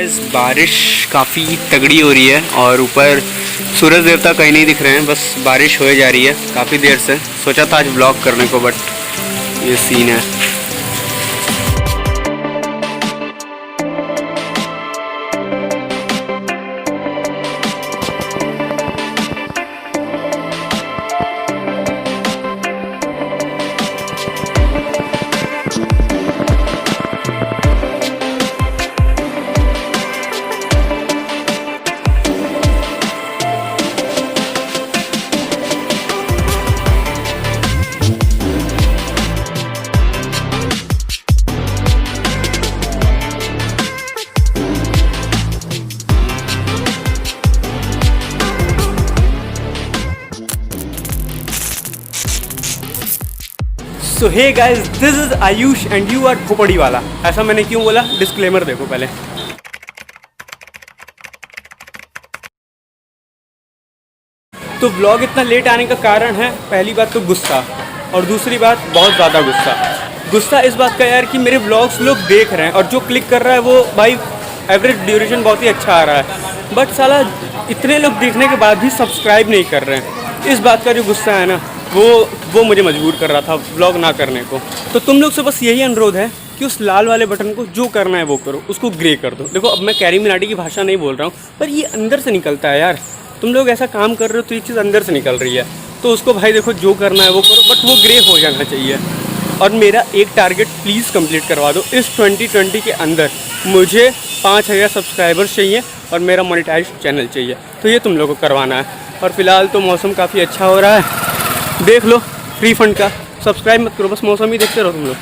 बारिश काफ़ी तगड़ी हो रही है और ऊपर सूरज देवता कहीं नहीं दिख रहे हैं, बस बारिश हो जा रही है काफ़ी देर से। सोचा था आज ब्लॉग करने को, बट ये सीन है। So hey guys, this is Ayush and you are खोपड़ी वाला। ऐसा मैंने क्यों बोला, डिस्क्लेमर देखो पहले। तो व्लॉग इतना लेट आने का कारण है, पहली बात तो गुस्सा, और दूसरी बात बहुत ज़्यादा गुस्सा इस बात का यार कि मेरे व्लॉग्स लोग देख रहे हैं और जो क्लिक कर रहा है वो भाई एवरेज ड्यूरेशन बहुत ही अच्छा आ रहा है, बट साला इतने लोग देखने के बाद भी सब्सक्राइब नहीं कर रहे हैं। इस बात का जो गुस्सा है ना, वो मुझे मजबूर कर रहा था व्लॉग ना करने को। तो तुम लोग से बस यही अनुरोध है कि उस लाल वाले बटन को जो करना है वो करो, उसको ग्रे कर दो। देखो, अब मैं कैरी मिनाटी की भाषा नहीं बोल रहा हूँ, पर ये अंदर से निकलता है यार। तुम लोग ऐसा काम कर रहे हो तो ये चीज़ अंदर से निकल रही है, तो उसको भाई देखो जो करना है वो करो, बट वो ग्रे हो जाना चाहिए। और मेरा एक टारगेट प्लीज़ कंप्लीट करवा दो, इस 2020 के अंदर मुझे 5000 सब्सक्राइबर्स चाहिए और मेरा मोनेटाइज चैनल चाहिए, तो ये तुम लोगों को करवाना है। और फिलहाल तो मौसम काफ़ी अच्छा हो रहा है, देख लो फ्री फंड का। सब्सक्राइब मत करो, बस मौसम ही देखते रहो तुम लोग।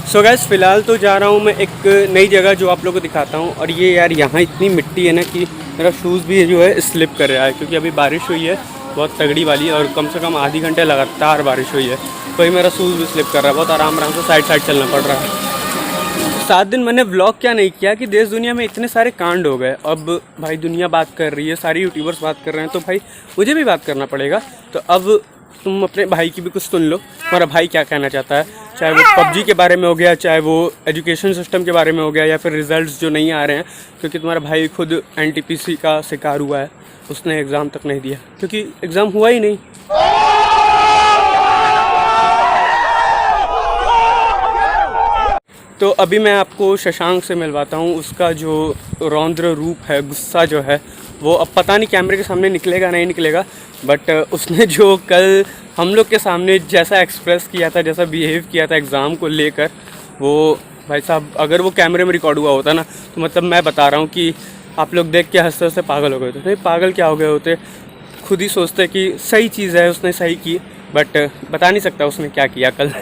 सो गाइस, फ़िलहाल तो जा रहा हूँ मैं एक नई जगह जो आप लोगों को दिखाता हूँ। और ये यार यहाँ इतनी मिट्टी है ना कि मेरा शूज़ भी जो है स्लिप कर रहा है, क्योंकि अभी बारिश हुई है बहुत तगड़ी वाली, और कम से कम आधी घंटे लगातार बारिश हुई है, तो मेरा शूज़ भी स्लिप कर रहा है। बहुत आराम से साइड चलना पड़ रहा है। 7 दिन मैंने व्लॉग क्या नहीं किया कि देश दुनिया में इतने सारे कांड हो गए। अब भाई दुनिया बात कर रही है, सारे यूट्यूबर्स बात कर रहे हैं, तो भाई मुझे भी बात करना पड़ेगा। तो अब तुम अपने भाई की भी कुछ सुन लो, तुम्हारा भाई क्या कहना चाहता है, चाहे वो पबजी के बारे में हो गया, चाहे वो एजुकेशन सिस्टम के बारे में हो गया, या फिर रिजल्ट्स जो नहीं आ रहे हैं, क्योंकि तुम्हारा भाई खुद NTPC का शिकार हुआ है। उसने एग्ज़ाम तक नहीं दिया क्योंकि एग्ज़ाम हुआ ही नहीं। तो अभी मैं आपको शशांक से मिलवाता हूँ। उसका जो रौद्र रूप है, गुस्सा जो है, वो अब पता नहीं कैमरे के सामने निकलेगा नहीं निकलेगा, बट उसने जो कल हम लोग के सामने जैसा एक्सप्रेस किया था, जैसा बिहेव किया था एग्ज़ाम को लेकर, वो भाई साहब अगर वो कैमरे में रिकॉर्ड हुआ होता ना, तो मतलब मैं बता रहा हूँ कि आप लोग देख के हंसते हंसते पागल हो गए होते। नहीं, पागल क्या हो गए होते, खुद ही सोचते कि सही चीज़ है, उसने सही की, बट बता नहीं सकता उसने क्या किया कल।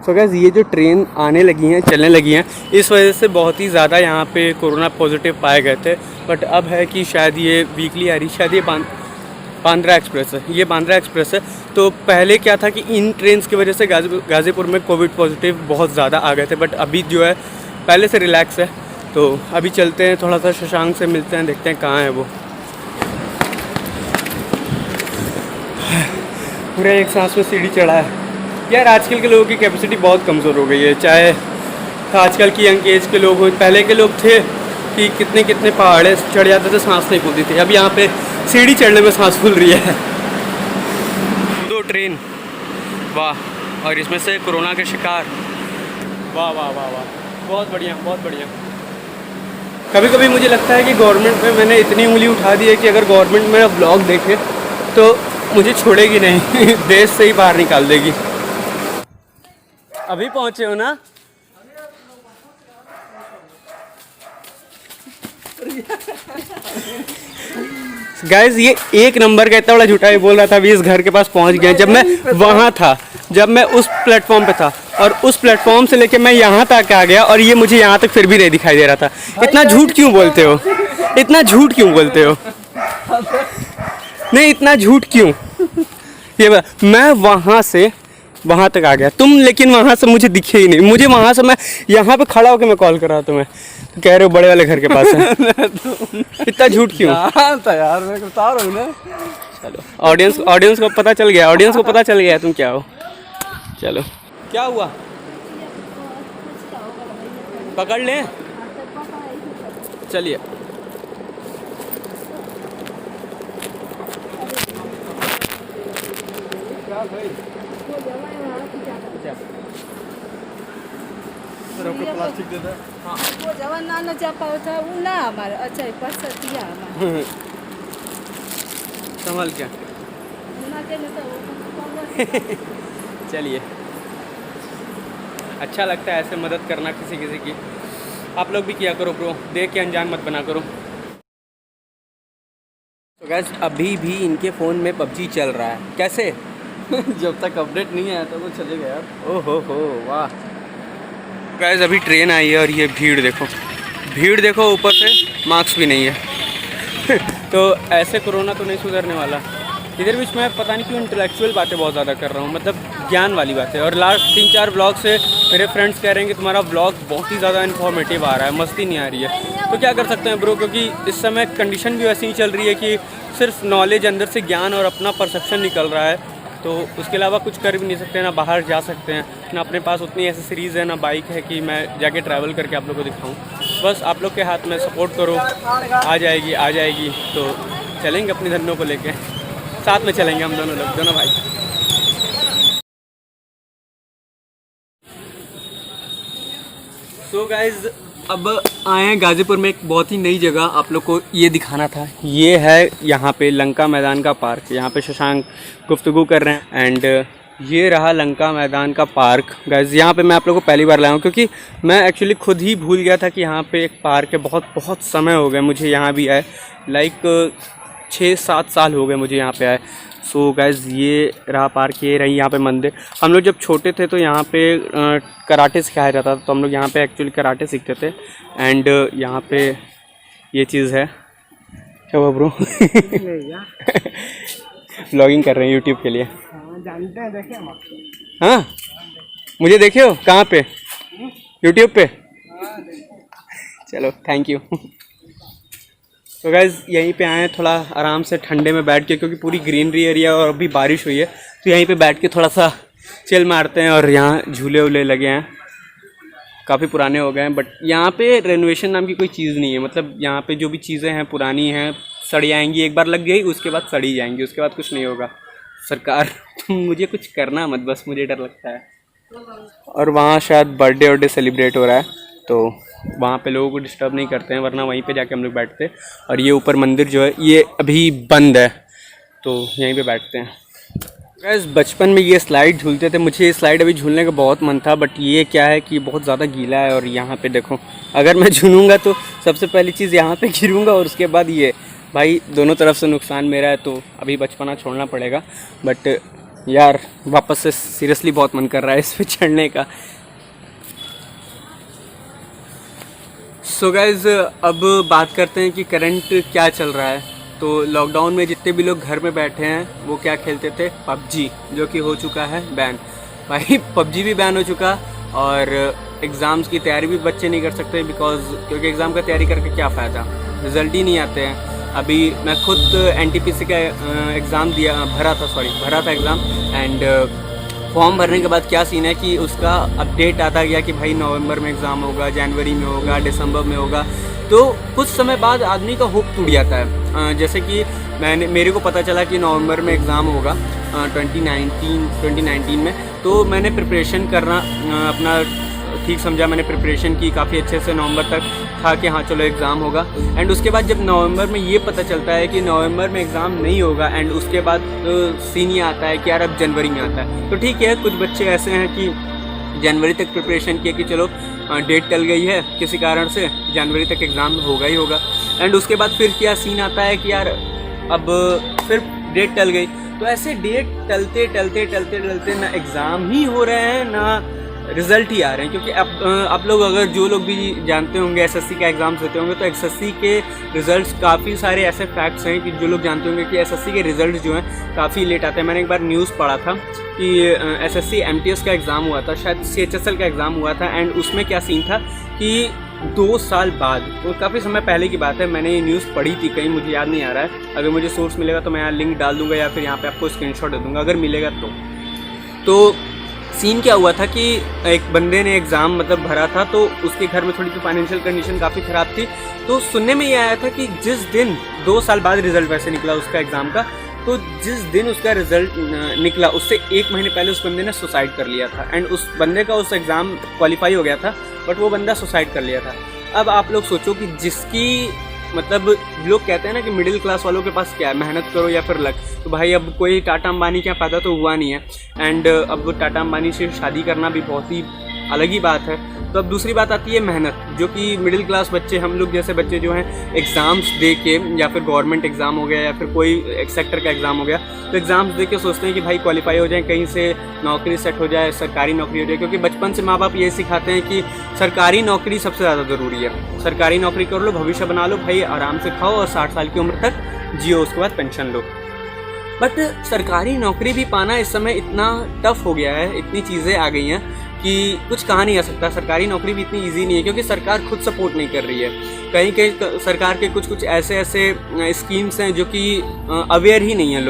सो गाइस, ये जो ट्रेन आने लगी हैं, चलने लगी हैं, इस वजह से बहुत ही ज़्यादा यहाँ पे कोरोना पॉजिटिव पाए गए थे। बट अब है कि शायद ये वीकली आ रही, शायद ये बांद्रा एक्सप्रेस है, ये बांद्रा एक्सप्रेस है। तो पहले क्या था कि इन ट्रेन्स की वजह से गाज़ीपुर में कोविड पॉजिटिव बहुत ज़्यादा आ गए थे, बट अभी जो है पहले से रिलैक्स है। तो अभी चलते हैं, थोड़ा सा शशांक से मिलते हैं, देखते हैं कहाँ है वो। पूरा एक सांस में सीढ़ी चढ़ा है यार। आजकल के लोगों की कैपेसिटी बहुत कमज़ोर हो गई है, चाहे आजकल की यंग एज के लोग हो, पहले के लोग थे कि कितने पहाड़े चढ़ जाते थे, सांस नहीं फूलती थी। अब यहाँ पे सीढ़ी चढ़ने में सांस फूल रही है। 2 ट्रेन, वाह, और इसमें से कोरोना के शिकार, वाह वाह वाह वाह, बहुत बढ़िया बहुत बढ़िया। कभी कभी मुझे लगता है कि गवर्नमेंट पे मैंने इतनी उंगली उठा दी है कि अगर गवर्नमेंट मेरा ब्लॉग देखे तो मुझे छोड़ेगी नहीं, देश से ही बाहर निकाल देगी। अभी पहुँचे हो ना? गाइज, ये एक नंबर का इतना बड़ा झूठा बोल रहा था अभी इस घर के पास पहुंच गया। जब मैं वहाँ था, जब मैं उस प्लेटफॉर्म पे था, और उस प्लेटफॉर्म से लेके मैं यहाँ तक आ गया, और ये मुझे यहाँ तक फिर भी नहीं दिखाई दे रहा था। इतना झूठ क्यों बोलते हो, इतना झूठ क्यों बोलते हो? नहीं, इतना झूठ क्यों? ये मैं वहाँ से वहाँ तक आ गया, तुम लेकिन वहाँ से मुझे दिखे ही नहीं। मुझे वहाँ से, मैं यहाँ पे खड़ा होकर मैं कॉल कर रहा था, तुम्हें तो कह रहे हो बड़े वाले घर के पास है। इतना झूठ क्यों? तो यार मैं बता रहा हूँ ना। चलो, ऑडियंस को पता चल गया, ऑडियंस को पता चल गया तुम क्या हो। चलो, क्या हुआ, पकड़ लें? चलिए। प्लास्टिक देता वो जवान नाना चापा था वो ना हमारा अच्छा है पास दिया हमारा संभाल क्या। ना के ना तो चलिए, अच्छा लगता है ऐसे मदद करना किसी किसी की। आप लोग भी किया करो ब्रो, देख के अनजान मत बना करो। तो गैस अभी भी इनके फ़ोन में पबजी चल रहा है। कैसे? जब तक अपडेट नहीं आया तो चलेगा यार। ओहो हो वाह। गैस अभी ट्रेन आई है और ये भीड़ देखो, भीड़ देखो, ऊपर से मार्क्स भी नहीं है। तो ऐसे कोरोना तो नहीं सुधरने वाला। इधर बीच में पता नहीं क्यों इंटेलेक्चुअल बातें बहुत ज़्यादा कर रहा हूँ, मतलब ज्ञान वाली बातें। और लास्ट 3-4 ब्लॉग से मेरे फ्रेंड्स कह रहे हैं कि तुम्हारा ब्लॉग बहुत ही ज़्यादा इन्फॉर्मेटिव आ रहा है, मस्ती नहीं आ रही है। तो क्या कर सकते हैं ब्रो, क्योंकि इस समय कंडीशन भी वैसी ही चल रही है कि सिर्फ नॉलेज, अंदर से ज्ञान और अपना परसेप्शन निकल रहा है। तो उसके अलावा कुछ कर भी नहीं सकते, ना बाहर जा सकते हैं, ना अपने पास उतनी एसेसरीज़ है, ना बाइक है कि मैं जाके ट्रैवल करके आप लोगों को दिखाऊं। बस आप लोग के हाथ में सपोर्ट करो, आ जाएगी तो चलेंगे अपने धंधों को लेके, साथ में चलेंगे हम दोनों लोग, दोनों भाई। सो गाइज अब आए हैं गाज़ीपुर में एक बहुत ही नई जगह, आप लोग को ये दिखाना था। ये है यहाँ पे लंका मैदान का पार्क। यहाँ पे शशांक गुफ्तगू कर रहे हैं एंड ये रहा लंका मैदान का पार्क। गाइज यहाँ पे मैं आप लोगों को पहली बार लाया हूँ, क्योंकि मैं एक्चुअली खुद ही भूल गया था कि यहाँ पे एक पार्क है। बहुत समय हो गए मुझे यहाँ भी आए, लाइक 6-7 साल हो गए मुझे यहाँ पे आए। सो गाइज ये रहा पार्क, ये रही यहाँ पे मंदिर। हम लोग जब छोटे थे तो यहाँ पे कराटे सिखाया जाता था, तो हम लोग यहाँ पे एक्चुअली कराटे सीखते थे। एंड यहाँ पे ये चीज़ है, क्या हुआ ब्रो? व्लॉगिंग कर रहे हैं यूट्यूब के लिए। जानते हैं, देखे हम। हाँ, मुझे देखे हो कहाँ पे? यूट्यूब पे। चलो थैंक यू। तो गाइज़ यहीं पे आए हैं थोड़ा आराम से ठंडे में बैठ के, क्योंकि पूरी ग्रीनरी एरिया और अभी बारिश हुई है, तो यहीं पे बैठ के थोड़ा सा चिल मारते हैं। और यहाँ झूले वूले लगे हैं, काफ़ी पुराने हो गए हैं, बट यहाँ पे रेनोवेशन नाम की कोई चीज़ नहीं है। मतलब यहाँ पे जो भी चीज़ें हैं पुरानी हैं, सड़ जाएंगी, एक बार लग गई उसके बाद सड़ी जाएंगी, उसके बाद कुछ नहीं होगा। सरकार मुझे कुछ करना मत, बस मुझे डर लगता है। और वहाँ शायद बर्थडे सेलिब्रेट हो रहा है, तो वहाँ पे लोगों को डिस्टर्ब नहीं करते हैं, वरना वहीं पे जाके हम लोग बैठते हैं। और ये ऊपर मंदिर जो है ये अभी बंद है, तो यहीं पे बैठते हैं। गाइस बचपन में ये स्लाइड झूलते थे, मुझे ये स्लाइड अभी झूलने का बहुत मन था, बट ये क्या है कि बहुत ज़्यादा गीला है। और यहाँ पे देखो, अगर मैं झूलूँगा तो सबसे पहली चीज़ यहाँ पे गिरूँगा, और उसके बाद ये भाई दोनों तरफ से नुकसान मेरा है, तो अभी बचपना छोड़ना पड़ेगा। बट यार वापस से सीरियसली बहुत मन कर रहा है इस पर चढ़ने का। सो गाइज़ अब बात करते हैं कि करंट क्या चल रहा है। तो लॉकडाउन में जितने भी लोग घर में बैठे हैं वो क्या खेलते थे, पबजी, जो कि हो चुका है बैन। भाई पबजी भी बैन हो चुका, और एग्ज़ाम्स की तैयारी भी बच्चे नहीं कर सकते, क्योंकि एग्ज़ाम का तैयारी करके क्या फ़ायदा, रिज़ल्ट ही नहीं आते हैं। अभी मैं खुद NTPC का एग्ज़ाम भरा था एग्ज़ाम। एंड फॉर्म भरने के बाद क्या सीन है कि उसका अपडेट आता गया कि भाई नवंबर में एग्ज़ाम होगा, जनवरी में होगा, दिसंबर में होगा। तो कुछ समय बाद आदमी का होप टूट जाता है। जैसे कि मेरे को पता चला कि नवंबर में एग्ज़ाम होगा 2019 में, तो मैंने प्रिपरेशन करना अपना ठीक समझा। मैंने प्रिपरेशन की काफ़ी अच्छे से, नवंबर तक था कि हाँ चलो एग्ज़ाम होगा। एंड उसके बाद जब नवंबर में ये पता चलता है कि नवंबर में एग्ज़ाम नहीं होगा, एंड उसके बाद सीन ये आता है कि यार अब जनवरी में आता है। तो ठीक है, कुछ बच्चे ऐसे हैं कि जनवरी तक प्रिपरेशन किया कि चलो डेट टल गई है किसी कारण से, जनवरी तक एग्ज़ाम होगा ही होगा। एंड उसके बाद फिर क्या सीन आता है कि यार अब फिर डेट टल गई। तो ऐसे डेट टलते ना एग्ज़ाम ही हो रहे हैं, ना रिज़ल्ट ही आ रहे हैं। क्योंकि आप लोग अगर जो लोग भी जानते होंगे SSC का एग्ज़ाम्स देते होंगे, तो SSC के रिज़ल्ट्स, काफ़ी सारे ऐसे फैक्ट्स हैं कि जो लोग जानते होंगे कि SSC के रिज़ल्ट जो हैं काफ़ी लेट आते हैं। मैंने एक बार न्यूज़ पढ़ा था कि SSC MTS का एग्ज़ाम हुआ था, शायद CHSL का एग्ज़ाम हुआ था, एंड उसमें क्या सीन था कि 2 साल बाद, तो काफ़ी समय पहले की बात है, मैंने ये न्यूज़ पढ़ी थी कहीं, मुझे याद नहीं आ रहा है। अगर मुझे सोर्स मिलेगा तो मैं यहाँ लिंक डाल दूँगा, या फिर यहाँ पे आपको स्क्रीनशॉट दे दूँगा अगर मिलेगा तो सीन क्या हुआ था कि एक बंदे ने एग्ज़ाम मतलब भरा था, तो उसके घर में थोड़ी सी फाइनेंशियल कंडीशन काफ़ी ख़राब थी। तो सुनने में ये आया था कि जिस दिन 2 साल बाद रिज़ल्ट वैसे निकला उसका एग्ज़ाम का, तो जिस दिन उसका रिज़ल्ट निकला उससे 1 महीने पहले उस बंदे ने सुसाइड कर लिया था। एंड उस बंदे का उस एग्ज़ाम क्वालिफाई हो गया था, बट वो बंदा सुसाइड कर लिया था। अब आप लोग सोचो कि जिसकी मतलब लोग कहते हैं ना कि मिडिल क्लास वालों के पास क्या है, मेहनत करो या फिर लक। तो भाई अब कोई टाटा अंबानी क्या पैदा तो हुआ नहीं है, एंड अब टाटा अंबानी से शादी करना भी बहुत ही अलग ही बात है। तो अब दूसरी बात आती है मेहनत, जो कि मिडिल क्लास बच्चे, हम लोग जैसे बच्चे जो हैं एग्ज़ाम्स दे के, या फिर गवर्नमेंट एग्ज़ाम हो गया या फिर कोई एक सेक्टर का एग्ज़ाम हो गया, तो एग्ज़ाम्स दे के सोचते हैं कि भाई क्वालिफाई हो जाए, कहीं से नौकरी सेट हो जाए, सरकारी नौकरी हो जाए। क्योंकि बचपन से माँ बाप ये सिखाते हैं कि सरकारी नौकरी सबसे ज़्यादा ज़रूरी है, सरकारी नौकरी कर लो, भविष्य बना लो भाई, आराम से खाओ और 60 साल की उम्र तक जियो, उसके बाद पेंशन लो। बट सरकारी नौकरी भी पाना इस समय इतना टफ हो गया है, इतनी चीज़ें आ गई हैं कि कुछ कहा नहीं जा सकता। सरकारी नौकरी भी इतनी इजी नहीं है, क्योंकि सरकार खुद सपोर्ट नहीं कर रही है। कहीं कहीं सरकार के कुछ ऐसे स्कीम्स हैं जो कि अवेयर ही नहीं है,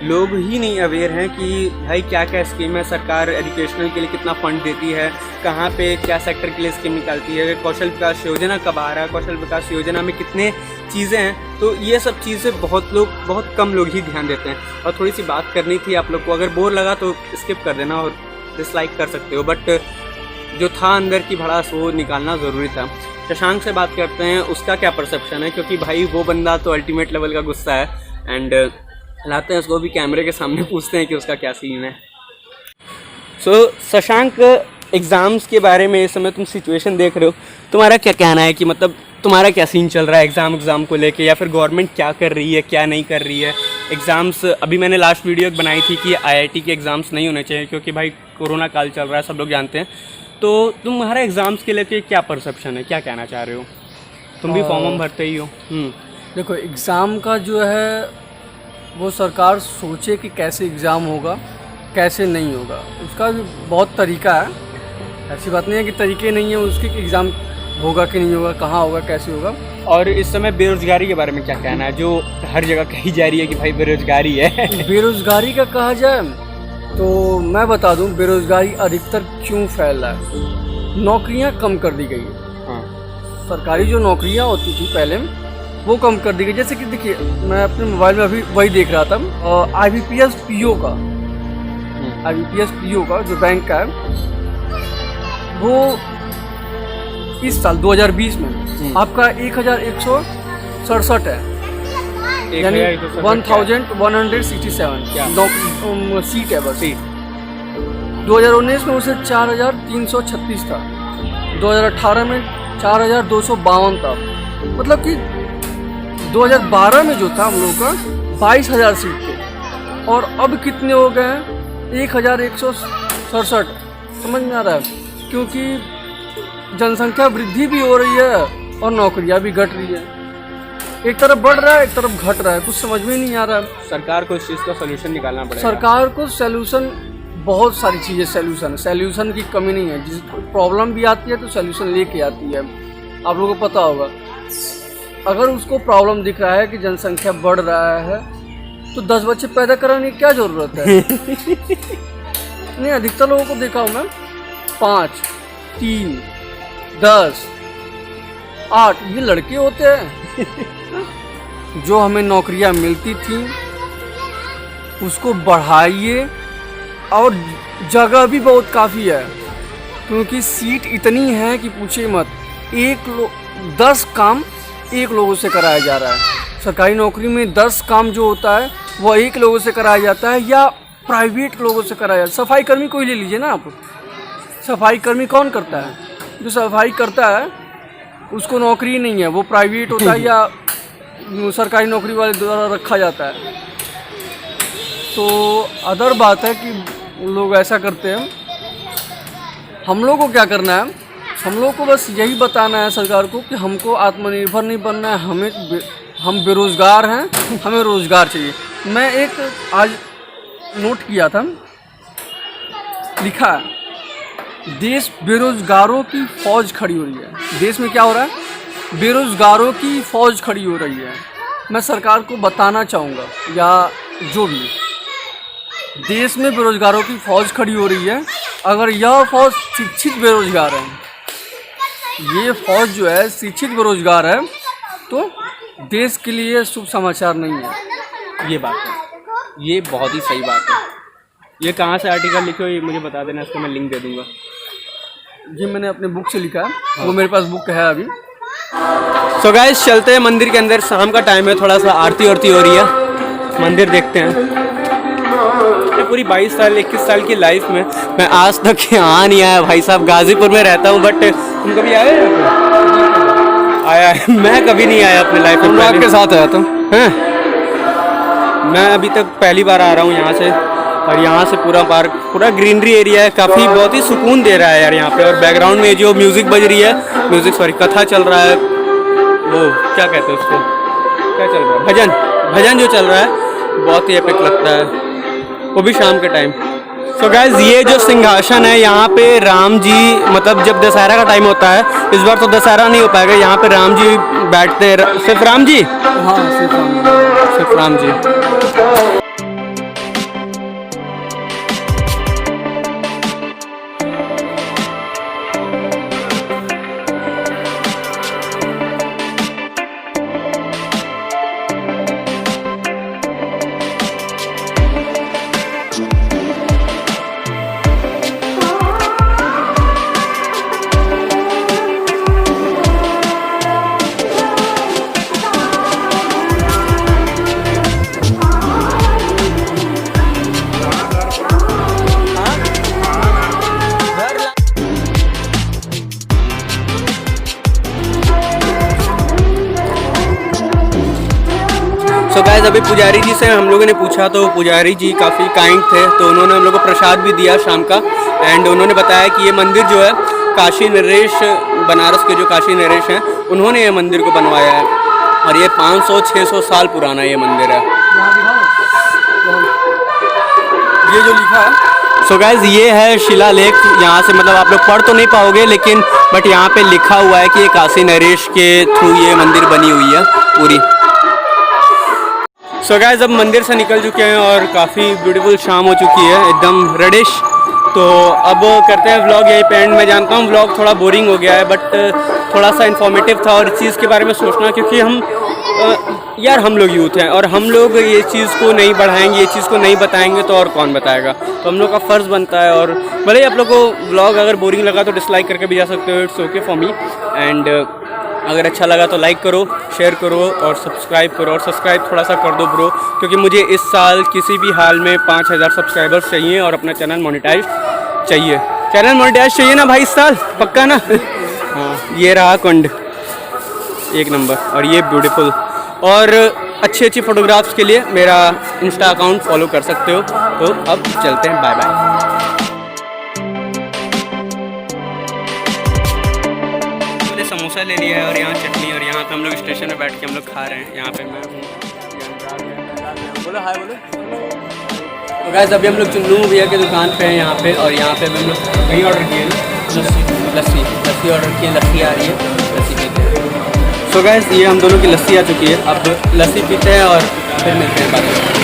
लोग ही नहीं अवेयर हैं कि भाई क्या क्या स्कीम है, सरकार एजुकेशनल के लिए कितना फंड देती है, कहाँ पे क्या सेक्टर के लिए स्कीम निकालती है, कौशल विकास योजना कब आ रहा है, कौशल विकास योजना में कितने चीज़ें हैं। तो ये सब चीज़ें बहुत कम लोग ही ध्यान देते हैं। और थोड़ी सी बात करनी थी आप लोग को, अगर बोर लगा तो स्किप कर देना और डिसलाइक कर सकते हो, बट जो था अंदर की भड़ास वो निकालना ज़रूरी था। शशांक से बात करते हैं, उसका क्या परसेप्शन है, क्योंकि भाई वो बंदा तो अल्टीमेट लेवल का गुस्सा है। एंड लाते हैं उसको भी कैमरे के सामने, पूछते हैं कि उसका क्या सीन है। सो शशांक, एग्ज़ाम्स के बारे में इस समय तुम सिचुएशन देख रहे हो, तुम्हारा क्या कहना है कि मतलब तुम्हारा क्या सीन चल रहा है एग्ज़ाम को लेके, या फिर गवर्नमेंट क्या कर रही है क्या नहीं कर रही है। एग्ज़ाम्स अभी मैंने लास्ट वीडियो बनाई थी कि IIT के एग्ज़ाम्स नहीं होने चाहिए, क्योंकि भाई कोरोना काल चल रहा है, सब लोग जानते हैं। तो तुम्हारा एग्ज़ाम्स के लेके क्या परसेप्शन है, क्या कहना चाह रहे हो? तुम भी फॉर्म भरते ही हो। देखो, एग्ज़ाम का जो है वो सरकार सोचे कि कैसे एग्ज़ाम होगा कैसे नहीं होगा, उसका भी बहुत तरीका है। ऐसी बात नहीं है कि तरीके नहीं है उसके, कि एग्ज़ाम होगा कि नहीं होगा, कहाँ होगा, कैसे होगा। और इस समय बेरोज़गारी के बारे में क्या कहना है, जो हर जगह कही जा रही है कि भाई बेरोज़गारी है। बेरोज़गारी का कहा जाए तो मैं बता दूं, बेरोज़गारी अधिकतर क्यों फैल रहा है, नौकरियां कम कर दी गई है। हाँ। सरकारी जो नौकरियां होती थी पहले वो कम कर दी गई। जैसे कि देखिए, मैं अपने मोबाइल में अभी वही देख रहा था, IBPS PO का, IBPS PO का जो बैंक का है, वो इस साल 2020 में आपका 1167 है, यानी 1167 सीट है बस। 2019 में उसे 4336 था, 2018 में 4252 था। मतलब कि 2012 में जो था हम लोगों का 22,000 सीट थे, और अब कितने हो गए हैं, 1167। समझ में आ रहा है, क्योंकि जनसंख्या वृद्धि भी हो रही है और नौकरियां भी घट रही है। एक तरफ बढ़ रहा है, एक तरफ घट रहा है, कुछ समझ में नहीं आ रहा है। सरकार को इस चीज़ का सोल्यूशन निकालना पड़ेगा। सरकार को सोल्यूशन, बहुत सारी चीज़ें सोल्यूशन की कमी नहीं है। जिस प्रॉब्लम भी आती है तो सोल्यूशन लेके आती है। आप लोगों को पता होगा, अगर उसको प्रॉब्लम दिख रहा है कि जनसंख्या बढ़ रहा है तो 10 बच्चे पैदा कराने की क्या ज़रूरत है। नहीं, अधिकतर लोगों को देखा हूँ मैं, 5, 3, 10, 8 ये लड़के होते हैं। जो हमें नौकरियां मिलती थी उसको बढ़ाइए, और जगह भी बहुत काफ़ी है, क्योंकि सीट इतनी है कि पूछिए मत। 10 काम 1 लोगों से कराया जा रहा है। सरकारी नौकरी में 10 काम जो होता है वो 1 लोगों से कराया जाता है, या प्राइवेट लोगों से कराया जाता है। सफाई कर्मी को ही ले लीजिए ना आप, सफाई कर्मी कौन करता है? जो सफाई करता है उसको नौकरी नहीं है, वो प्राइवेट होता है या सरकारी नौकरी वाले द्वारा रखा जाता है। तो अदर बात है कि लोग ऐसा करते हैं। हम लोग को क्या करना है, हम लोग को बस यही बताना है सरकार को कि हमको आत्मनिर्भर नहीं बनना है, हम बेरोज़गार हैं, हमें रोज़गार चाहिए। मैं एक आज नोट किया था, लिखा है, देश बेरोज़गारों की फ़ौज खड़ी हो रही है। देश में क्या हो रहा है, बेरोज़गारों की फ़ौज खड़ी हो रही है। मैं सरकार को बताना चाहूँगा, या जो भी, देश में बेरोजगारों की फौज खड़ी हो रही है। अगर यह फौज शिक्षित बेरोजगार है, ये फौज जो है शिक्षित बेरोजगार है, तो देश के लिए शुभ समाचार नहीं है। ये बात है, ये बहुत ही सही बात है। ये कहाँ से आर्टिकल लिखे हो ये मुझे बता देना, इसको मैं लिंक दे दूँगा। ये मैंने अपने बुक से लिखा है, वो मेरे पास बुक है अभी। सो गाइस चलते हैं मंदिर के अंदर, शाम का टाइम है, थोड़ा सा आरती वारती हो रही है, मंदिर देखते हैं। ये पूरी 22 साल 21 साल की लाइफ में मैं आज तक यहाँ नहीं आया भाई साहब। गाजीपुर में रहता हूँ बट तुम कभी आए हो? आया है, मैं कभी नहीं आया अपने लाइफ में। आपके साथ आया था? हैं? मैं अभी तक पहली बार आ रहा हूँ यहाँ से, और यहाँ से पूरा पार्क, पूरा ग्रीनरी एरिया है, काफ़ी बहुत ही सुकून दे रहा है यार यहाँ पे। और बैकग्राउंड में जो म्यूज़िक बज रही है, म्यूज़िक सॉरी कथा चल रहा है, वो क्या कहते हैं उसको, क्या चल रहा है, भजन जो चल रहा है, बहुत ही एपिक लगता है, वो भी शाम के टाइम। सो गाइस ये जो सिंहासन है यहाँ पे राम जी, मतलब जब दशहरा का टाइम होता है, इस बार तो दशहरा नहीं हो पाएगा, यहाँ पे राम जी बैठते हैं। सिर्फ राम जी? हाँ, सिर्फ राम जी। सो गाइस अभी पुजारी जी से हम लोगों ने पूछा तो पुजारी जी काफ़ी काइंड थे, तो उन्होंने हम लोग को प्रसाद भी दिया शाम का। एंड उन्होंने बताया कि ये मंदिर जो है काशी नरेश, बनारस के जो काशी नरेश हैं, उन्होंने ये मंदिर को बनवाया है, और ये 500-600 साल पुराना ये मंदिर है। ये जो लिखा है, सो गाइस ये है शिलालेख, यहाँ से मतलब आप लोग पढ़ तो नहीं पाओगे, लेकिन बट यहाँ पे लिखा हुआ है कि ये काशी नरेश के थ्रू ये मंदिर बनी हुई है पूरी। सो गाइस अब मंदिर से निकल चुके हैं और काफ़ी ब्यूटीफुल शाम हो चुकी है, एकदम रेडिश। तो अब करते हैं व्लॉग यहीं पे एंड। मैं जानता हूँ व्लॉग थोड़ा बोरिंग हो गया है, बट थोड़ा सा इन्फॉर्मेटिव था, और इस चीज़ के बारे में सोचना, क्योंकि यार हम लोग यूथ हैं और हम लोग ये चीज़ को नहीं बढ़ाएंगे, ये चीज़ को नहीं बताएंगे तो और कौन बताएगा। तो हम लोग का फ़र्ज़ बनता है, और भले ही आप लोग को व्लॉग अगर बोरिंग लगा तो डिसलाइक करके भी जा सकते हो, it's okay for me. And अगर अच्छा लगा तो लाइक करो, शेयर करो और सब्सक्राइब करो, और सब्सक्राइब थोड़ा सा कर दो ब्रो, क्योंकि मुझे इस साल किसी भी हाल में 5000 सब्सक्राइबर्स चाहिए और अपना चैनल मोनेटाइज चाहिए। चैनल मोनेटाइज चाहिए ना भाई इस साल, पक्का ना? हाँ, ये रहा कुंड, एक नंबर, और ये ब्यूटीफुल। और अच्छी फ़ोटोग्राफ्स के लिए मेरा इंस्टा अकाउंट फॉलो कर सकते हो। तो अब चलते हैं, बाय बाय। समोसा ले लिया है और यहाँ चटनी, और यहाँ पे हम लोग स्टेशन में बैठ के हम लोग खा रहे हैं। यहाँ पे मैं हूँ, बोलो हाय बोलो। तो गाइस अभी हम लोग चुन्नू भैया की दुकान पे हैं यहाँ पे, और यहाँ पे हम लोग वही ऑर्डर किए लस्सी ऑर्डर किए, लस्सी आ रही है, लस्सी पीते हैं। सो गाइस ये हम दोनों की लस्सी आ चुकी है, अब लस्सी पीते हैं और फिर मिलते हैं बाद में।